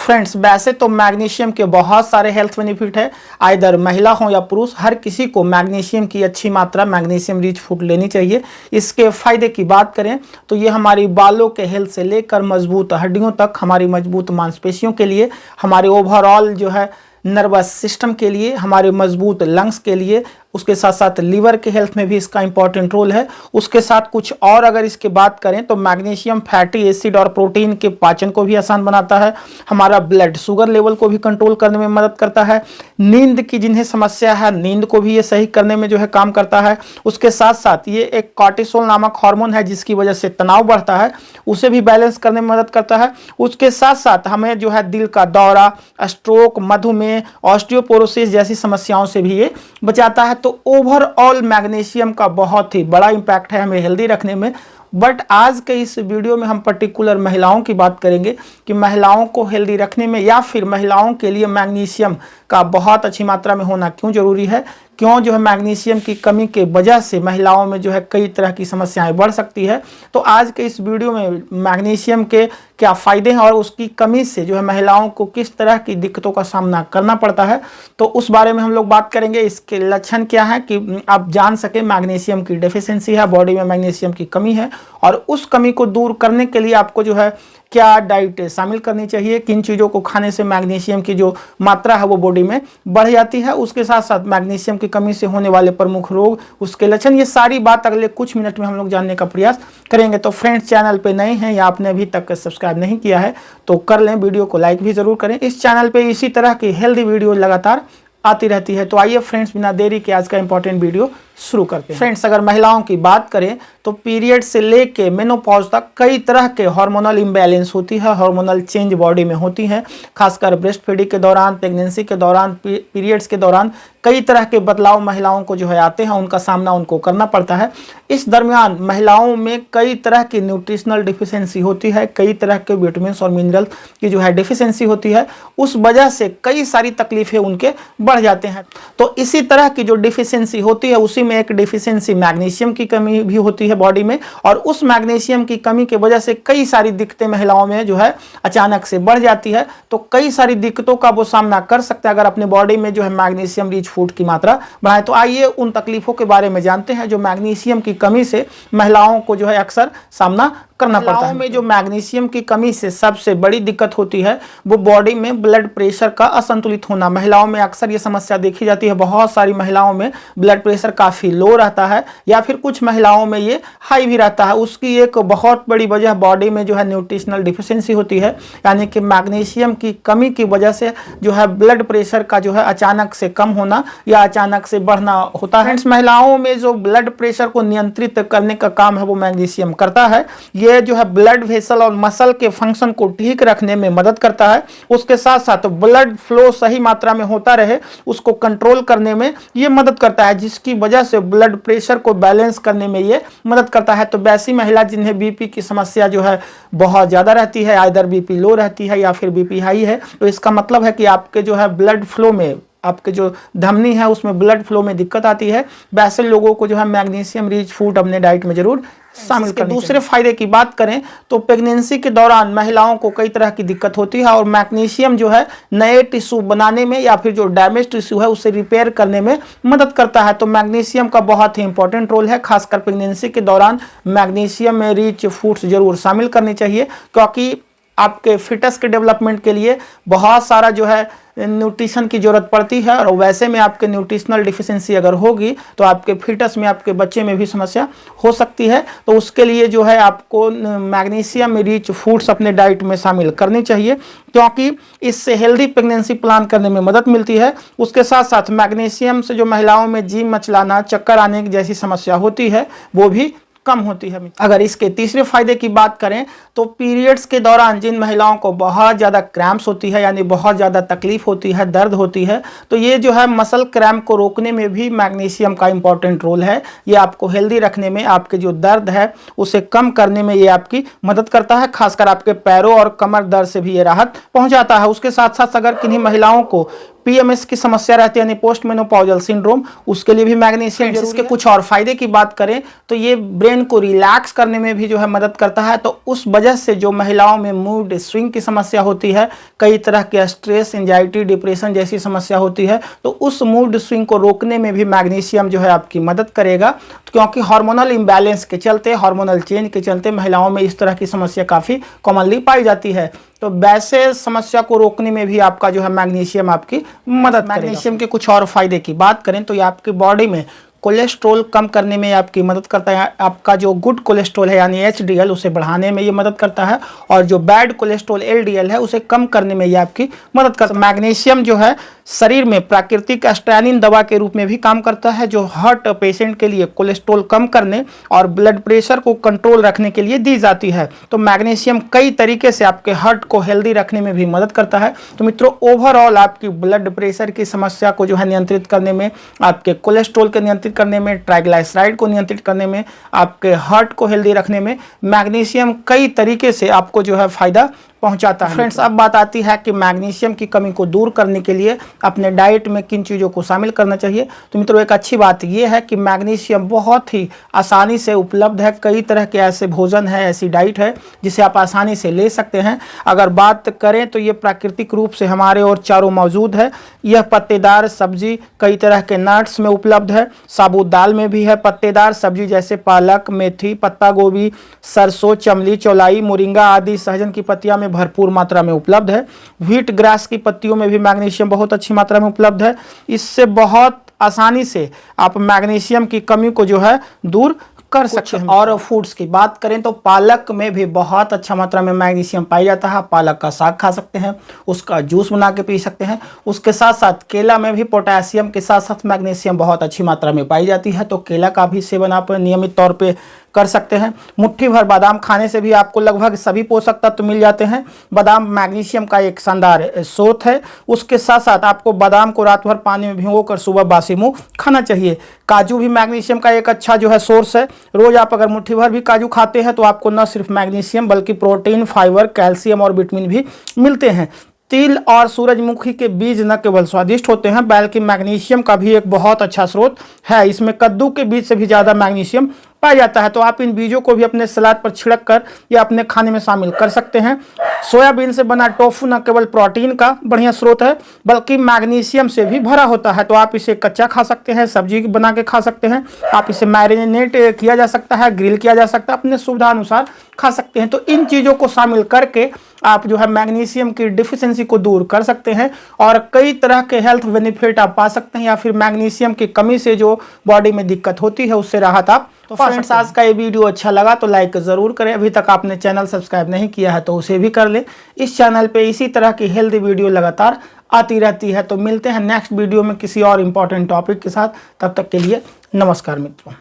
Friends, वैसे तो magnesium के बहुत सारे हेल्थ बेनिफिट है। आइदर महिला हो या पुरुष, हर किसी को मैग्नीशियम की अच्छी मात्रा मैग्नीशियम रिच फूड लेनी चाहिए। इसके फायदे की बात करें तो ये हमारी बालों के हेल्थ से लेकर मजबूत हड्डियों तक, हमारी मजबूत मांसपेशियों के लिए, हमारे ओवरऑल जो है नर्वस सिस्टम के लिए, हमारे मजबूत लंग्स के लिए, उसके साथ साथ लीवर के हेल्थ में भी इसका इंपॉर्टेंट रोल है। उसके साथ कुछ और अगर इसकी बात करें तो मैग्नीशियम फैटी एसिड और प्रोटीन के पाचन को भी आसान बनाता है, हमारा ब्लड शुगर लेवल को भी कंट्रोल करने में मदद करता है, नींद की जिन्हें समस्या है नींद को भी ये सही करने में जो है काम करता है। उसके साथ साथ ये एक कॉर्टिसोल नामक हार्मोन है जिसकी वजह से तनाव बढ़ता है, उसे भी बैलेंस करने में मदद करता है। उसके साथ साथ हमें जो है दिल का दौरा, स्ट्रोक, मधुमेह, ऑस्टियोपोरोसिस जैसी समस्याओं से भी ये बचाता है। तो ओवरऑल मैग्नीशियम का बहुत ही बड़ा इंपैक्ट है हमें हेल्दी रखने में। बट आज के इस वीडियो में हम पर्टिकुलर महिलाओं की बात करेंगे कि महिलाओं को हेल्दी रखने में या फिर महिलाओं के लिए मैग्नीशियम का बहुत अच्छी मात्रा में होना क्यों जरूरी है, क्यों जो है मैग्नीशियम की कमी के वजह से महिलाओं में जो है कई तरह की समस्याएं बढ़ सकती है। तो आज के इस वीडियो में मैग्नीशियम के क्या फ़ायदे हैं और उसकी कमी से जो है महिलाओं को किस तरह की दिक्कतों का सामना करना पड़ता है, तो उस बारे में हम लोग बात करेंगे। इसके लक्षण क्या है कि आप जान सके मैग्नीशियम की डेफिशिएंसी है, बॉडी में मैग्नीशियम की कमी है, और उस कमी को दूर करने के लिए आपको जो है क्या डाइट शामिल करनी चाहिए, किन चीज़ों को खाने से मैग्नीशियम की जो मात्रा है वो बॉडी में बढ़ जाती है। उसके साथ साथ मैग्नीशियम की कमी से होने वाले प्रमुख रोग, उसके लक्षण, ये सारी बात अगले कुछ मिनट में हम लोग जानने का प्रयास करेंगे। तो फ्रेंड्स, चैनल पे नए हैं या आपने अभी तक सब्सक्राइब नहीं किया है तो कर लें, वीडियो को लाइक भी जरूर करें। इस चैनल पे इसी तरह की हेल्दी वीडियो लगातार आती रहती है। तो आइए फ्रेंड्स, बिना देरी के आज का इंपॉर्टेंट वीडियो शुरू करते हैं। फ्रेंड्स, अगर महिलाओं की बात करें तो पीरियड से लेके मेनोपॉज तक कई तरह के हार्मोनल इम्बैलेंस होती है, हार्मोनल चेंज बॉडी में होती है। खासकर ब्रेस्ट फीडिंग के दौरान, प्रेगनेंसी के दौरान, पीरियड्स के दौरान कई तरह के बदलाव महिलाओं को जो है आते हैं, उनका सामना उनको करना पड़ता है। इस दरमियान महिलाओं में कई तरह की न्यूट्रिशनल डिफिशियंसी होती है, कई तरह के विटामिन और मिनरल की जो है डिफिशियंसी होती है, उस वजह से कई सारी तकलीफें उनके बढ़ जाते हैं। तो इसी तरह की जो डिफिशियंसी होती है उसी में एक डिफिशियंसी मैग्नीशियम की कमी भी होती है बॉडी में, और उस मैग्नीशियम की कमी की वजह से कई सारी दिक्कतें महिलाओं में जो है अचानक से बढ़ जाती है। तो कई सारी दिक्कतों का वो सामना कर सकते हैं अगर अपने बॉडी में जो है मैग्नीशियम रिच फूड की मात्रा बढ़ाएं। तो आइए उन तकलीफों के बारे में जानते हैं जो मैग्नीशियम की कमी से महिलाओं को जो है अक्सर सामना करना पड़ता है। में जो मैग्नीशियम की कमी से सबसे बड़ी दिक्कत होती है वो बॉडी में ब्लड प्रेशर का असंतुलित होना। महिलाओं में अक्सर ये समस्या देखी जाती है, बहुत सारी महिलाओं में ब्लड प्रेशर काफ़ी लो रहता है या फिर कुछ महिलाओं में ये हाई भी रहता है। उसकी एक बहुत बड़ी वजह बॉडी में जो है न्यूट्रिशनल डिफिशियंसी होती है, यानी कि मैग्नीशियम की कमी की वजह से जो है ब्लड प्रेशर का जो है अचानक से कम होना या अचानक से बढ़ना होता है। महिलाओं में जो ब्लड प्रेशर को नियंत्रित करने का काम है वो मैग्नीशियम करता है। ये जो है ब्लड वेसल और मसल के फंक्शन को ठीक रखने में मदद करता है। उसके साथ साथ ब्लड फ्लो सही मात्रा में होता रहे, उसको कंट्रोल करने में ये मदद करता है, जिसकी वजह से ब्लड प्रेशर को बैलेंस करने में ये मदद करता है। तो वैसी महिला जिन्हें बीपी की समस्या जो है बहुत ज़्यादा रहती है, आइदर बीपी लो रहती है या फिर बीपी हाई है, तो इसका मतलब है कि आपके जो है ब्लड फ्लो में, आपके जो धमनी है उसमें ब्लड फ्लो में दिक्कत आती है। वैसे लोगों को जो है मैग्नीशियम रिच फूड अपने डाइट में जरूर शामिल करें। दूसरे फायदे की बात करें तो प्रेगनेंसी के दौरान महिलाओं को कई तरह की दिक्कत होती है और मैग्नीशियम जो है नए टिश्यू बनाने में या फिर जो डैमेज टिश्यू है उसे रिपेयर करने में मदद करता है। तो मैग्नीशियम का बहुत ही इंपॉर्टेंट रोल है। खासकर प्रेगनेंसी के दौरान मैग्नीशियम में रिच फूड्स जरूर शामिल करनी चाहिए, क्योंकि आपके फिटस के डेवलपमेंट के लिए बहुत सारा जो है न्यूट्रिशन की जरूरत पड़ती है, और वैसे में आपके न्यूट्रिशनल डिफिशियंसी अगर होगी तो आपके फिटस में, आपके बच्चे में भी समस्या हो सकती है। तो उसके लिए जो है आपको मैग्नीशियम रिच फूड्स अपने डाइट में शामिल करनी चाहिए, क्योंकि इससे हेल्दी प्रेगनेंसी प्लान करने में मदद मिलती है। उसके साथ साथ मैग्नीशियम से जो महिलाओं में जी मचलाना, चक्कर आने जैसी समस्या होती है वो भी कम होती है। अगर इसके तीसरे फायदे की बात करें तो पीरियड्स के दौरान जिन महिलाओं को बहुत ज़्यादा क्रैम्प्स होती है, यानी बहुत ज़्यादा तकलीफ होती है, दर्द होती है, तो ये जो है मसल क्रैम्प को रोकने में भी मैग्नीशियम का इंपॉर्टेंट रोल है। ये आपको हेल्दी रखने में, आपके जो दर्द है उसे कम करने में ये आपकी मदद करता है। खासकर आपके पैरों और कमर दर्द से भी ये राहत पहुँचाता है। उसके साथ साथ अगर किन्हीं महिलाओं को PMS की समस्या रहती है यानी पोस्ट मेनोपॉजल सिंड्रोम, उसके लिए भी मैग्नीशियम। इसके कुछ और फायदे की बात करें तो ये ब्रेन को रिलैक्स करने में भी जो है मदद करता है। तो उस वजह से जो महिलाओं में मूड स्विंग की समस्या होती है, कई तरह के स्ट्रेस, एंजाइटी, डिप्रेशन जैसी समस्या होती है, तो उस मूड स्विंग को रोकने में भी मैग्नीशियम जो है आपकी मदद करेगा। क्योंकि हार्मोनल इम्बैलेंस के चलते, हार्मोनल चेंज के चलते महिलाओं में इस तरह की समस्या काफ़ी कॉमनली पाई जाती है। तो वैसे समस्या को रोकने में भी आपका जो है मैग्नीशियम आपकी मदद करेगा। मैग्नीशियम के कुछ और फायदे की बात करें तो ये आपकी बॉडी में कोलेस्ट्रॉल कम करने में आपकी मदद करता है। आपका जो गुड कोलेस्ट्रॉल है यानी HDL उसे बढ़ाने में ये मदद करता है, और जो बैड कोलेस्ट्रॉल LDL है उसे कम करने में ये आपकी मदद करता है। मैग्नीशियम जो है शरीर में प्राकृतिक स्टैनिन दवा के रूप में भी काम करता है, जो हार्ट पेशेंट के लिए कोलेस्ट्रॉल कम करने और ब्लड प्रेशर को कंट्रोल रखने के लिए दी जाती है। तो मैग्नीशियम कई तरीके से आपके हार्ट को हेल्दी रखने में भी मदद करता है। तो मित्रों, ओवरऑल आपकी ब्लड प्रेशर की समस्या को जो है नियंत्रित करने में, आपके कोलेस्ट्रॉल को नियंत्रित करने में, ट्राइग्लिसराइड को नियंत्रित करने में, आपके हार्ट को हेल्दी रखने में मैग्नीशियम कई तरीके से आपको जो है फायदा पहुंचाता है। फ्रेंड्स, अब बात आती है कि मैग्नीशियम की कमी को दूर करने के लिए अपने डाइट में किन चीज़ों को शामिल करना चाहिए। तो मित्रों, एक अच्छी बात यह है कि मैग्नीशियम बहुत ही आसानी से उपलब्ध है। कई तरह के ऐसे भोजन है, ऐसी डाइट है जिसे आप आसानी से ले सकते हैं। अगर बात करें तो ये प्राकृतिक रूप से हमारे और चारों मौजूद है। यह पत्तेदार सब्जी कई तरह के नट्स में उपलब्ध है, साबुत दाल में भी है। पत्तेदार सब्जी जैसे पालक, मेथी, पत्ता गोभी, सरसों, चमली, चौलाई, मोरिंगा आदि सहजन की पत्तियां में भरपूर मात्रा में उपलब्ध है। व्हीट ग्रास की पत्तियों में भी मैग्नीशियम बहुत अच्छी मात्रा में उपलब्ध है। इससे बहुत आसानी से आप मैग्नीशियम की कमी को जो है दूर कर सकते हैं। और फूड्स की बात करें तो पालक में भी बहुत अच्छा मात्रा में मैग्नीशियम पाया जाता है। पालक का साग खा सकते हैं, उसका जूस बना के पी सकते हैं। उसके साथ साथ केला में भी पोटेशियम के साथ साथ मैग्नीशियम बहुत अच्छी मात्रा में पाई जाती है। तो केला का भी सेवन आप नियमित तौर पे कर सकते हैं। मुट्ठी भर बादाम खाने से भी आपको लगभग सभी पोषक तत्व मिल जाते हैं। बादाम मैग्नीशियम का एक शानदार स्रोत है। उसके साथ साथ आपको बादाम को रात भर पानी में भिगोकर सुबह बासी मुंह खाना चाहिए। काजू भी मैग्नीशियम का एक अच्छा जो है सोर्स है। रोज आप अगर मुट्ठी भर भी काजू खाते हैं तो आपको न सिर्फ मैग्नीशियम बल्कि प्रोटीन, फाइबर, कैल्शियम और विटामिन भी मिलते हैं। तिल और सूरजमुखी के बीज न केवल स्वादिष्ट होते हैं बल्कि मैग्नीशियम का भी एक बहुत अच्छा स्रोत है। इसमें कद्दू के बीज से भी ज़्यादा मैग्नीशियम पाया जाता है। तो आप इन बीजों को भी अपने सलाद पर छिड़क कर या अपने खाने में शामिल कर सकते हैं। सोयाबीन से बना टोफू न केवल प्रोटीन का बढ़िया स्रोत है बल्कि मैग्नीशियम से भी भरा होता है। तो आप इसे कच्चा खा सकते हैं, सब्जी बना के खा सकते हैं, आप इसे मैरिनेट किया जा सकता है, ग्रिल किया जा सकता है, अपने सुविधा अनुसार खा सकते हैं। तो इन चीज़ों को शामिल करके आप जो है मैग्नीशियम की डिफिशिएंसी को दूर कर सकते हैं और कई तरह के हेल्थ बेनिफिट आप पा सकते हैं, या फिर मैग्नीशियम की कमी से जो बॉडी में दिक्कत होती है उससे राहत आप। तो फ्रेंड्स, आज का ये वीडियो अच्छा लगा तो लाइक ज़रूर करें। अभी तक आपने चैनल सब्सक्राइब नहीं किया है तो उसे भी कर लें। इस चैनल पे इसी तरह की हेल्दी वीडियो लगातार आती रहती है। तो मिलते हैं नेक्स्ट वीडियो में किसी और इम्पोर्टेंट टॉपिक के साथ। तब तक के लिए नमस्कार मित्रों।